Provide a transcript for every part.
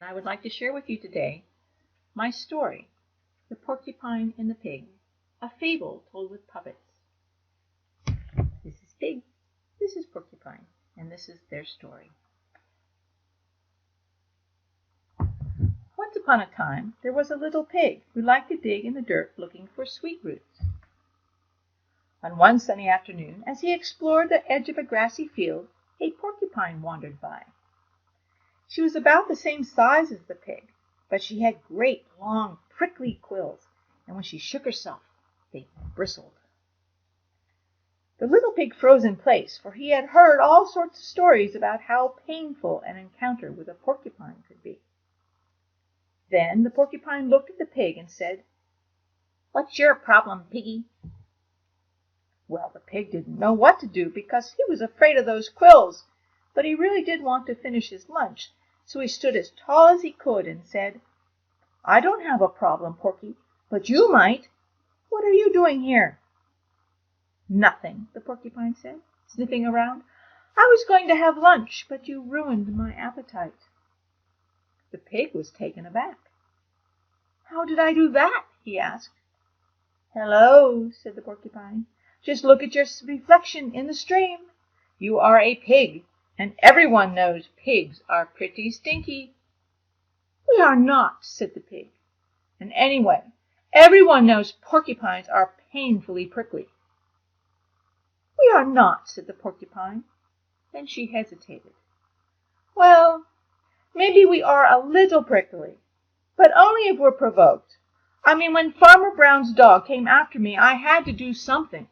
I would like to share with you today my story, The Porcupine and the Pig, a fable told with puppets. This is Pig, this is Porcupine, and this is their story. Once upon a time, there was a little pig who liked to dig in the dirt looking for sweet roots. On one sunny afternoon, as he explored the edge of a grassy field, a porcupine wandered by. She was about the same size as the pig, but she had great, long, prickly quills, and when she shook herself, they bristled. The little pig froze in place, for he had heard all sorts of stories about how painful an encounter with a porcupine could be. Then the porcupine looked at the pig and said, "What's your problem, piggy?" Well, the pig didn't know what to do because he was afraid of those quills, but he really did want to finish his lunch, so he stood as tall as he could and said, "I don't have a problem, Porky, but you might. What are you doing here?" "Nothing," the porcupine said, sniffing around. "I was going to have lunch, but you ruined my appetite." The pig was taken aback. "How did I do that?" he asked. "Hello," said the porcupine. "Just look at your reflection in the stream. You are a pig, and everyone knows pigs are pretty stinky." "We are not," said the pig. "And anyway, everyone knows porcupines are painfully prickly." "We are not," said the porcupine. Then she hesitated. "Well, maybe we are a little prickly, but only if we're provoked. I mean, when Farmer Brown's dog came after me, I had to do something."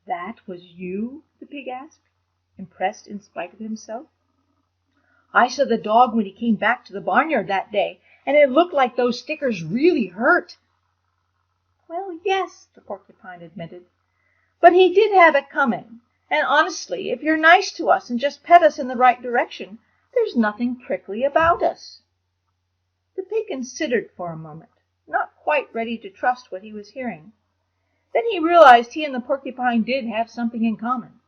"That was you?" the pig asked, impressed in spite of himself. "I saw the dog when he came back to the barnyard that day, and it looked like those stickers really hurt." "Well, yes," the porcupine admitted, "but he did have it coming, and honestly, if you're nice to us and just pet us in the right direction, there's nothing prickly about us." The pig considered for a moment, not quite ready to trust what he was hearing. Then he realized he and the porcupine did have something in common.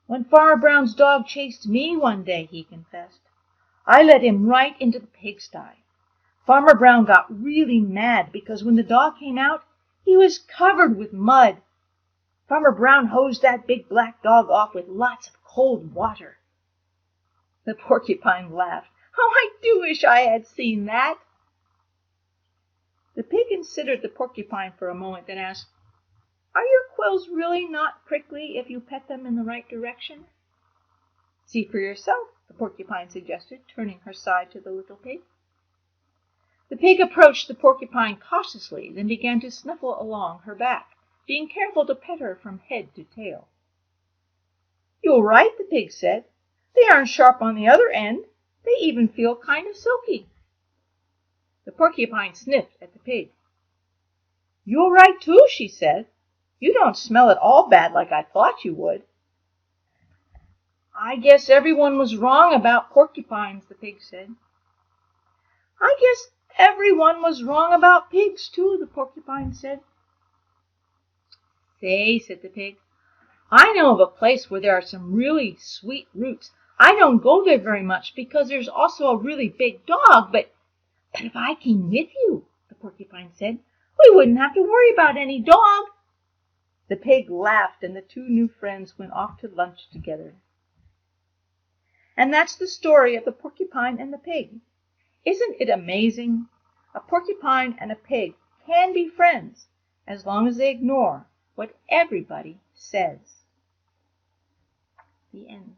"When Farmer Brown's dog chased me one day," he confessed, "I led him right into the pigsty. Farmer Brown got really mad because when the dog came out, he was covered with mud. Farmer Brown hosed that big black dog off with lots of cold water." The porcupine laughed. "Oh, I do wish I had seen that." The pig considered the porcupine for a moment, then asked, "Are your quills really not prickly if you pet them in the right direction?" "See for yourself," the porcupine suggested, turning her side to the little pig. The pig approached the porcupine cautiously, then began to snuffle along her back, being careful to pet her from head to tail. "You're right," the pig said. "They aren't sharp on the other end. They even feel kind of silky." The porcupine sniffed at the pig. "You're right, too," she said. "You don't smell at all bad like I thought you would." "I guess everyone was wrong about porcupines," the pig said. "I guess everyone was wrong about pigs, too," the porcupine said. "Say," said the pig, "I know of a place where there are some really sweet roots. I don't go there very much because there's also a really big dog, but if I came with you," the porcupine said, "we wouldn't have to worry about any dog." The pig laughed, and the two new friends went off to lunch together. And that's the story of the porcupine and the pig. Isn't it amazing? A porcupine and a pig can be friends as long as they ignore what everybody says. The end.